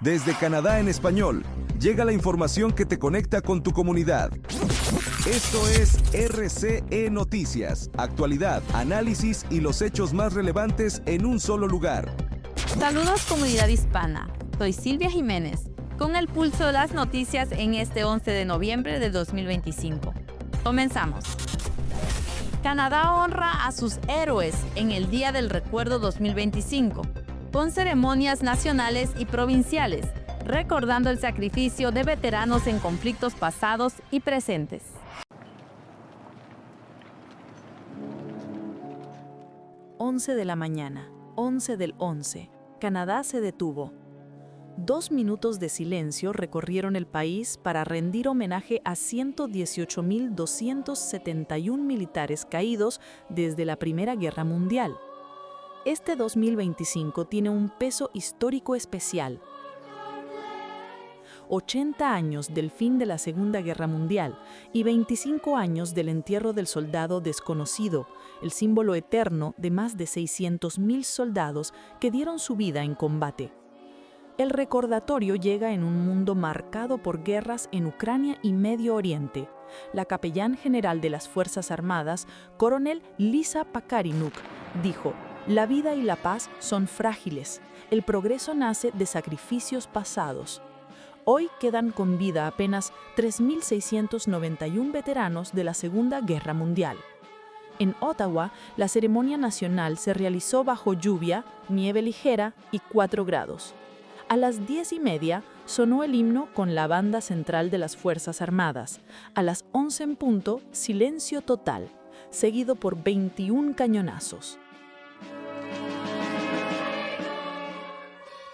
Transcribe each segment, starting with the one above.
Desde Canadá en español, llega la información que te conecta con tu comunidad. Esto es RCE Noticias, actualidad, análisis y los hechos más relevantes en un solo lugar. Saludos comunidad hispana, soy Silvia Jiménez, con el pulso de las noticias en este 11 de noviembre de 2025. Comenzamos. Canadá honra a sus héroes en el Día del Recuerdo 2025, con ceremonias nacionales y provinciales, recordando el sacrificio de veteranos en conflictos pasados y presentes. De la mañana, 11 del 11. Canadá se detuvo. 2 minutos de silencio recorrieron el país para rendir homenaje a 118.271 militares caídos desde la Primera Guerra Mundial. Este 2025 tiene un peso histórico especial. 80 años del fin de la Segunda Guerra Mundial y 25 años del entierro del soldado desconocido, el símbolo eterno de más de 600.000 soldados que dieron su vida en combate. El recordatorio llega en un mundo marcado por guerras en Ucrania y Medio Oriente. La capellán general de las Fuerzas Armadas, coronel Lisa Pakarinuk, dijo: «La vida y la paz son frágiles. El progreso nace de sacrificios pasados». Hoy quedan con vida apenas 3.691 veteranos de la Segunda Guerra Mundial. En Ottawa, la ceremonia nacional se realizó bajo lluvia, nieve ligera y 4 grados. A las 10:30 sonó el himno con la banda central de las Fuerzas Armadas. A las 11 en punto, silencio total, seguido por 21 cañonazos.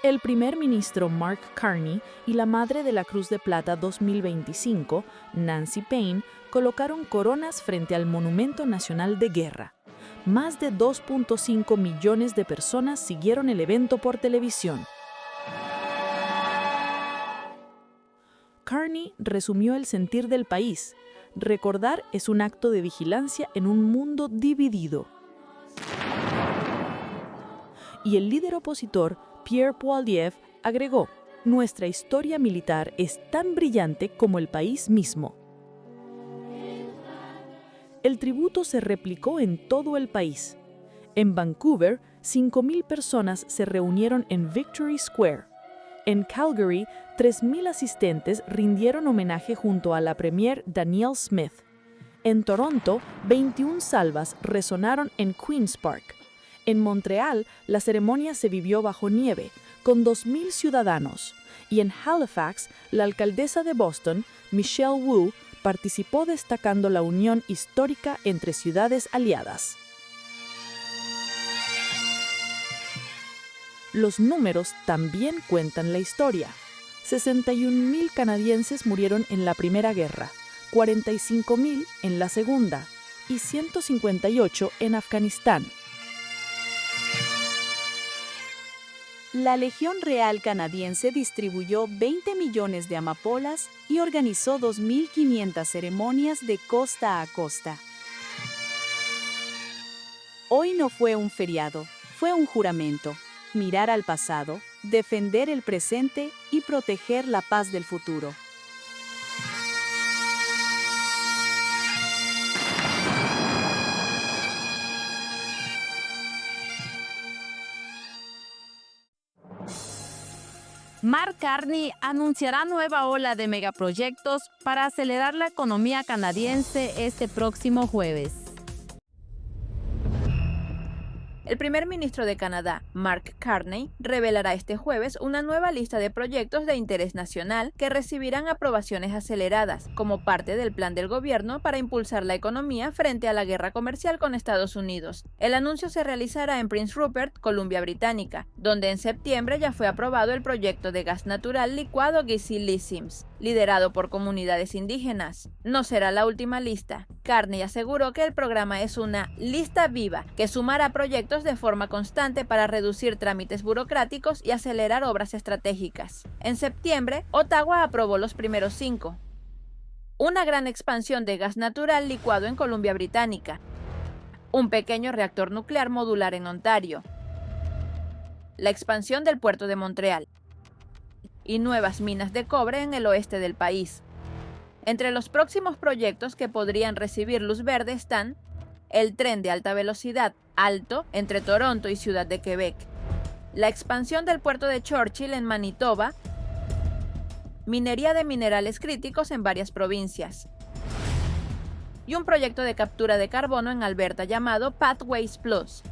El primer ministro Mark Carney y la Madre de la Cruz de Plata 2025, Nancy Payne, colocaron coronas frente al Monumento Nacional de Guerra. Más de 2.5 millones de personas siguieron el evento por televisión. Carney resumió el sentir del país. Recordar es un acto de vigilancia en un mundo dividido. Y el líder opositor, Pierre Poilievre, agregó: «Nuestra historia militar es tan brillante como el país mismo». El tributo se replicó en todo el país. En Vancouver, 5.000 personas se reunieron en Victory Square. En Calgary, 3.000 asistentes rindieron homenaje junto a la premier Danielle Smith. En Toronto, 21 salvas resonaron en Queen's Park. En Montreal, la ceremonia se vivió bajo nieve, con 2.000 ciudadanos. Y en Halifax, la alcaldesa de Boston, Michelle Wu, participó destacando la unión histórica entre ciudades aliadas. Los números también cuentan la historia. 61.000 canadienses murieron en la Primera Guerra, 45.000 en la Segunda y 158 en Afganistán. La Legión Real Canadiense distribuyó 20 millones de amapolas y organizó 2.500 ceremonias de costa a costa. Hoy no fue un feriado, fue un juramento: mirar al pasado, defender el presente y proteger la paz del futuro. Mark Carney anunciará nueva ola de megaproyectos para acelerar la economía canadiense este próximo jueves. El primer ministro de Canadá, Mark Carney, revelará este jueves una nueva lista de proyectos de interés nacional que recibirán aprobaciones aceleradas como parte del plan del gobierno para impulsar la economía frente a la guerra comercial con Estados Unidos. El anuncio se realizará en Prince Rupert, Columbia Británica, donde en septiembre ya fue aprobado el proyecto de gas natural licuado Gizili-Sims, liderado por comunidades indígenas. No será la última lista. Carney aseguró que el programa es una lista viva que sumará proyectos de forma constante para reducir trámites burocráticos y acelerar obras estratégicas. En septiembre, Ottawa aprobó los primeros 5. Una gran expansión de gas natural licuado en Columbia Británica. Un pequeño reactor nuclear modular en Ontario. La expansión del puerto de Montreal. y nuevas minas de cobre en el oeste del país. Entre los próximos proyectos que podrían recibir luz verde están el tren de alta velocidad Alto entre Toronto y Ciudad de Quebec, la expansión del puerto de Churchill en Manitoba, minería de minerales críticos en varias provincias, y un proyecto de captura de carbono en Alberta llamado Pathways Plus.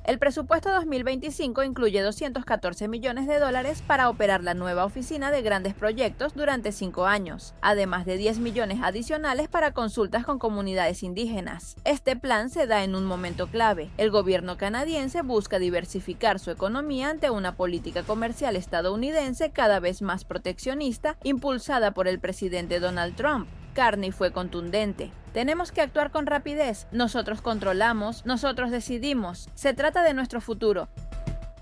El presupuesto 2025 incluye $214 millones para operar la nueva oficina de grandes proyectos durante 5 años, además de 10 millones adicionales para consultas con comunidades indígenas. Este plan se da en un momento clave. El gobierno canadiense busca diversificar su economía ante una política comercial estadounidense cada vez más proteccionista, impulsada por el presidente Donald Trump. Carney fue contundente. Tenemos que actuar con rapidez. Nosotros controlamos, nosotros decidimos. Se trata de nuestro futuro.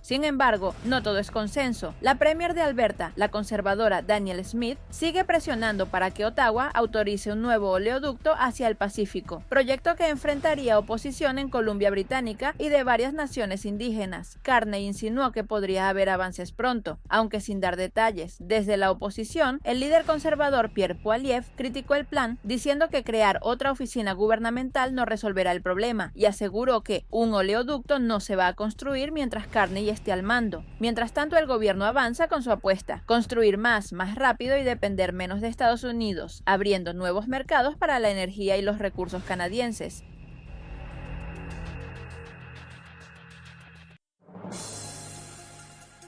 Sin embargo, no todo es consenso. La premier de Alberta, la conservadora Danielle Smith, sigue presionando para que Ottawa autorice un nuevo oleoducto hacia el Pacífico, proyecto que enfrentaría oposición en Columbia Británica y de varias naciones indígenas. Carney insinuó que podría haber avances pronto, aunque sin dar detalles. Desde la oposición, el líder conservador Pierre Poilievre criticó el plan, diciendo que crear otra oficina gubernamental no resolverá el problema, y aseguró que un oleoducto no se va a construir mientras Carney esté al mando. Mientras tanto, el gobierno avanza con su apuesta: construir más rápido y depender menos de Estados Unidos, abriendo nuevos mercados para la energía y los recursos canadienses.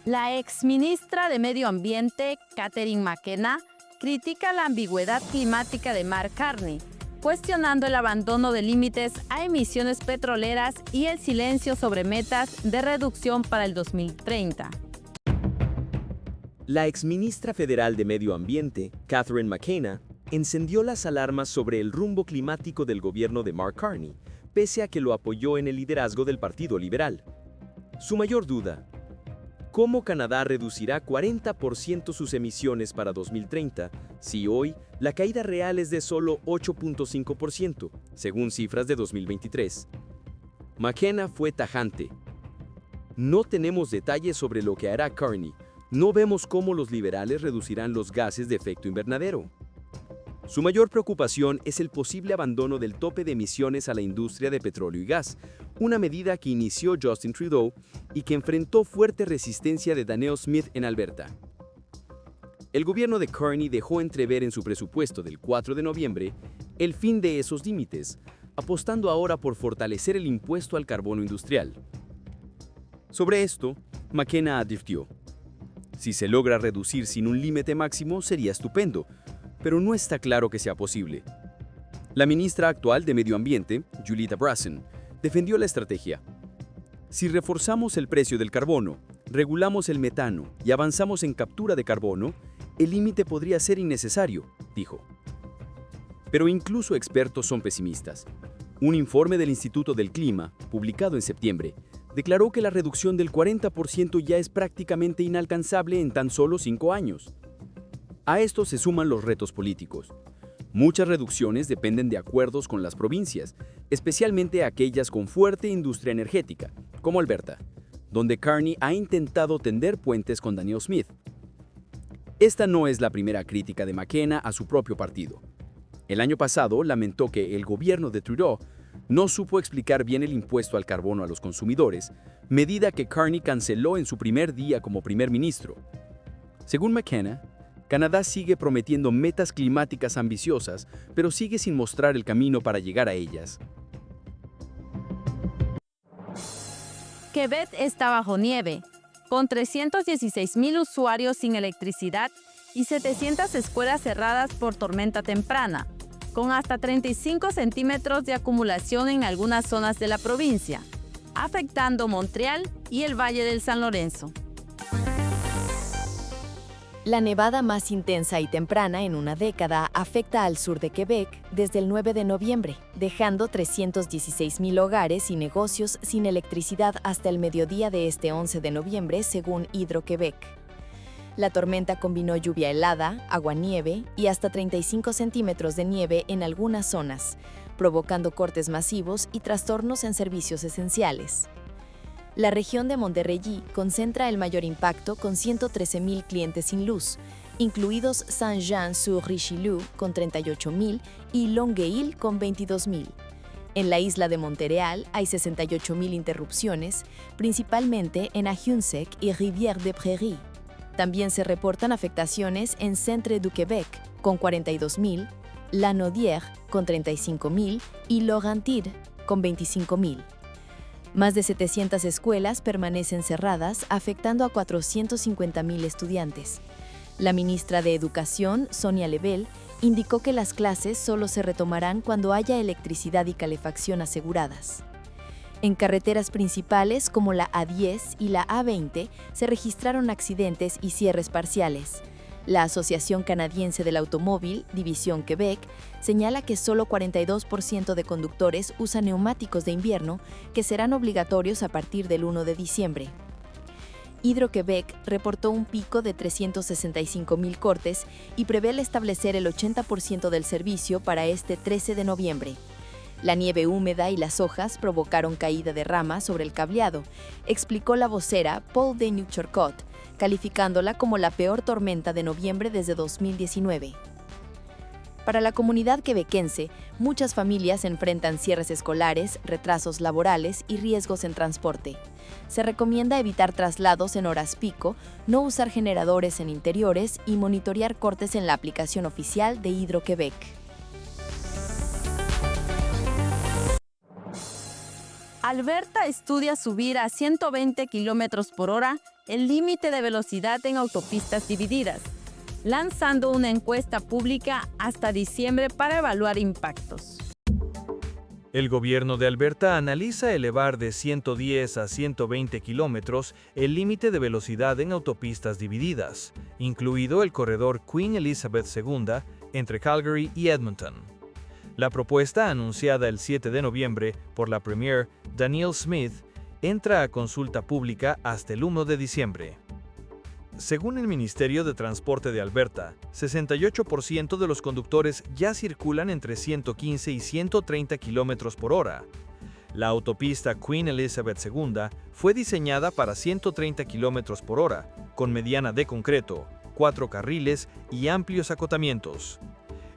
La exministra de Medio Ambiente, Catherine McKenna, critica la ambigüedad climática de Mark Carney, cuestionando el abandono de límites a emisiones petroleras y el silencio sobre metas de reducción para el 2030. La exministra federal de Medio Ambiente, Catherine McKenna, encendió las alarmas sobre el rumbo climático del gobierno de Mark Carney, pese a que lo apoyó en el liderazgo del Partido Liberal. Su mayor duda: ¿cómo Canadá reducirá 40% sus emisiones para 2030 si hoy la caída real es de solo 8.5%, según cifras de 2023? McKenna fue tajante: no tenemos detalles sobre lo que hará Carney. No vemos cómo los liberales reducirán los gases de efecto invernadero. Su mayor preocupación es el posible abandono del tope de emisiones a la industria de petróleo y gas, una medida que inició Justin Trudeau y que enfrentó fuerte resistencia de Danielle Smith en Alberta. El gobierno de Carney dejó entrever en su presupuesto del 4 de noviembre el fin de esos límites, apostando ahora por fortalecer el impuesto al carbono industrial. Sobre esto, McKenna advirtió: si se logra reducir sin un límite máximo sería estupendo, pero no está claro que sea posible. La ministra actual de Medio Ambiente, Julita Brasson, defendió la estrategia: si reforzamos el precio del carbono, regulamos el metano y avanzamos en captura de carbono, el límite podría ser innecesario, dijo. Pero incluso expertos son pesimistas. Un informe del Instituto del Clima, publicado en septiembre, declaró que la reducción del 40% ya es prácticamente inalcanzable en tan solo 5 años. A esto se suman los retos políticos. Muchas reducciones dependen de acuerdos con las provincias, especialmente aquellas con fuerte industria energética, como Alberta, donde Carney ha intentado tender puentes con Danielle Smith. Esta no es la primera crítica de McKenna a su propio partido. El año pasado lamentó que el gobierno de Trudeau no supo explicar bien el impuesto al carbono a los consumidores, medida que Carney canceló en su primer día como primer ministro. Según McKenna, Canadá sigue prometiendo metas climáticas ambiciosas, pero sigue sin mostrar el camino para llegar a ellas. Quebec está bajo nieve, con 316,000 usuarios sin electricidad y 700 escuelas cerradas por tormenta temprana, con hasta 35 centímetros de acumulación en algunas zonas de la provincia, afectando Montreal y el Valle del San Lorenzo. La nevada más intensa y temprana en una década afecta al sur de Quebec desde el 9 de noviembre, dejando 316,000 hogares y negocios sin electricidad hasta el mediodía de este 11 de noviembre, según Hydro-Québec. La tormenta combinó lluvia helada, aguanieve y hasta 35 centímetros de nieve en algunas zonas, provocando cortes masivos y trastornos en servicios esenciales. La región de Montérégie concentra el mayor impacto con 113.000 clientes sin luz, incluidos Saint-Jean-sur-Richelieu con 38.000 y Longueuil con 22.000. En la isla de Montréal hay 68.000 interrupciones, principalmente en Ahunsec y Rivière-des-Prairies. También se reportan afectaciones en Centre du Québec con 42.000, Lanaudière con 35.000 y Laurentides con 25.000. Más de 700 escuelas permanecen cerradas, afectando a 450.000 estudiantes. La ministra de Educación, Sonia Lebel, indicó que las clases solo se retomarán cuando haya electricidad y calefacción aseguradas. En carreteras principales como la A10 y la A20 se registraron accidentes y cierres parciales. La Asociación Canadiense del Automóvil, División Quebec, señala que solo 42% de conductores usan neumáticos de invierno, que serán obligatorios a partir del 1 de diciembre. Hydro-Québec reportó un pico de 365.000 cortes y prevé el establecer el 80% del servicio para este 13 de noviembre. La nieve húmeda y las hojas provocaron caída de ramas sobre el cableado, explicó la vocera Paul Denis-Turcot, calificándola como la peor tormenta de noviembre desde 2019. Para la comunidad quebequense, muchas familias enfrentan cierres escolares, retrasos laborales y riesgos en transporte. Se recomienda evitar traslados en horas pico, no usar generadores en interiores y monitorear cortes en la aplicación oficial de Hydro-Québec. Alberta estudia subir a 120 km/h el límite de velocidad en autopistas divididas, lanzando una encuesta pública hasta diciembre para evaluar impactos. El gobierno de Alberta analiza elevar de 110 a 120 kilómetros el límite de velocidad en autopistas divididas, incluido el corredor Queen Elizabeth II entre Calgary y Edmonton. La propuesta, anunciada el 7 de noviembre por la Premier Danielle Smith, entra a consulta pública hasta el 1 de diciembre. Según el Ministerio de Transporte de Alberta, 68% de los conductores ya circulan entre 115 y 130 km/h. La autopista Queen Elizabeth II fue diseñada para 130 km/h, con mediana de concreto, 4 carriles y amplios acotamientos.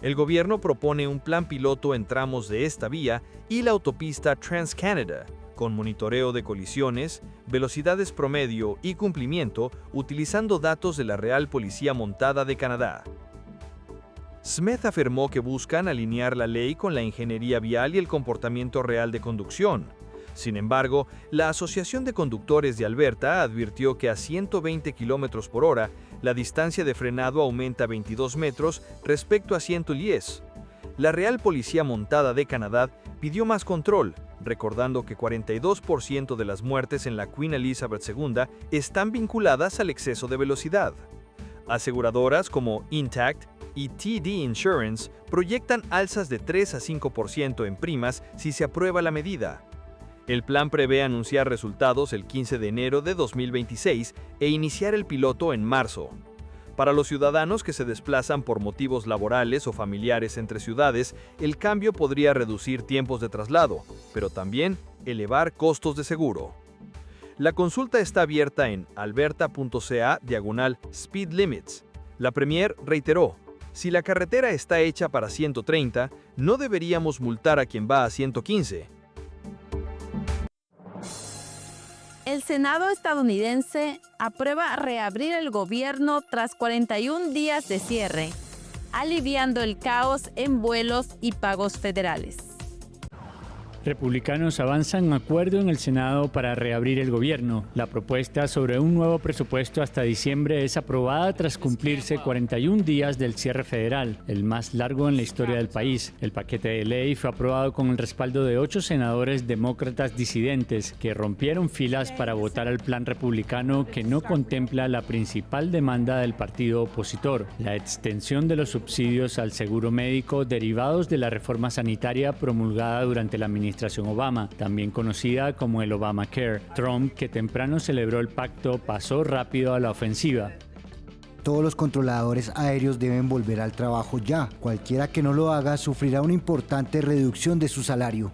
El gobierno propone un plan piloto en tramos de esta vía y la autopista Trans-Canada, con monitoreo de colisiones, velocidades promedio y cumplimiento utilizando datos de la Real Policía Montada de Canadá. Smith afirmó que buscan alinear la ley con la ingeniería vial y el comportamiento real de conducción. Sin embargo, la Asociación de Conductores de Alberta advirtió que a 120 km/h la distancia de frenado aumenta 22 metros respecto a 110. La Real Policía Montada de Canadá pidió más control, recordando que 42% de las muertes en la Queen Elizabeth II están vinculadas al exceso de velocidad. Aseguradoras como Intact y TD Insurance proyectan alzas de 3 a 5% en primas si se aprueba la medida. El plan prevé anunciar resultados el 15 de enero de 2026 e iniciar el piloto en marzo. Para los ciudadanos que se desplazan por motivos laborales o familiares entre ciudades, el cambio podría reducir tiempos de traslado, pero también elevar costos de seguro. La consulta está abierta en alberta.ca/speed limits. La Premier reiteró: si la carretera está hecha para 130, no deberíamos multar a quien va a 115. El Senado estadounidense aprueba reabrir el gobierno tras 41 días de cierre, aliviando el caos en vuelos y pagos federales. Republicanos avanzan acuerdo en el Senado para reabrir el gobierno. La propuesta sobre un nuevo presupuesto hasta diciembre es aprobada tras cumplirse 41 días del cierre federal, el más largo en la historia del país. El paquete de ley fue aprobado con el respaldo de 8 senadores demócratas disidentes que rompieron filas para votar al plan republicano que no contempla la principal demanda del partido opositor, la extensión de los subsidios al seguro médico derivados de la reforma sanitaria promulgada durante la administración Obama, también conocida como el Obamacare. Trump, que temprano celebró el pacto, pasó rápido a la ofensiva. Todos los controladores aéreos deben volver al trabajo ya. Cualquiera que no lo haga sufrirá una importante reducción de su salario.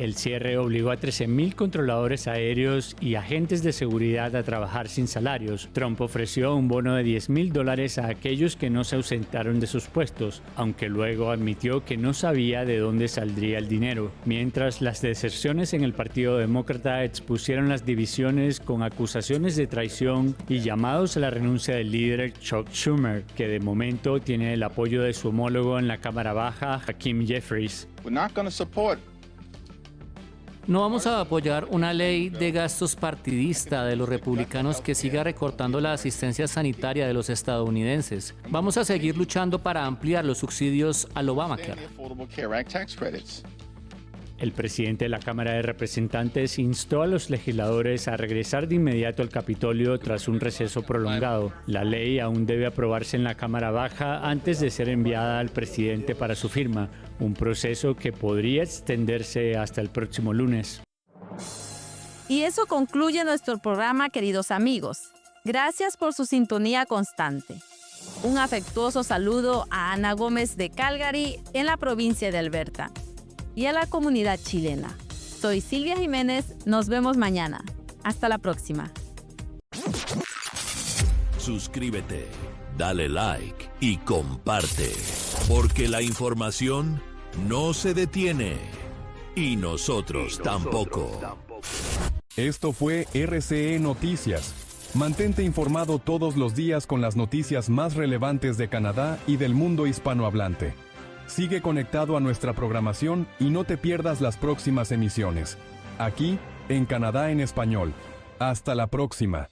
El cierre obligó a 13.000 controladores aéreos y agentes de seguridad a trabajar sin salarios. Trump ofreció un bono de $10.000 a aquellos que no se ausentaron de sus puestos, aunque luego admitió que no sabía de dónde saldría el dinero. Mientras, las deserciones en el Partido Demócrata expusieron las divisiones con acusaciones de traición y llamados a la renuncia del líder Chuck Schumer, que de momento tiene el apoyo de su homólogo en la Cámara Baja, Hakeem Jeffries. No vamos a apoyar una ley de gastos partidista de los republicanos que siga recortando la asistencia sanitaria de los estadounidenses. Vamos a seguir luchando para ampliar los subsidios al Obamacare. El presidente de la Cámara de Representantes instó a los legisladores a regresar de inmediato al Capitolio tras un receso prolongado. La ley aún debe aprobarse en la Cámara Baja antes de ser enviada al presidente para su firma, un proceso que podría extenderse hasta el próximo lunes. Y eso concluye nuestro programa, queridos amigos. Gracias por su sintonía constante. Un afectuoso saludo a Ana Gómez de Calgary, en la provincia de Alberta, y a la comunidad chilena. Soy Silvia Jiménez, nos vemos mañana. Hasta la próxima. Suscríbete, dale like y comparte, porque la información no se detiene y nosotros tampoco. Esto fue RCE Noticias. Mantente informado todos los días con las noticias más relevantes de Canadá y del mundo hispanohablante. Sigue conectado a nuestra programación y no te pierdas las próximas emisiones. Aquí, en Canadá en Español. Hasta la próxima.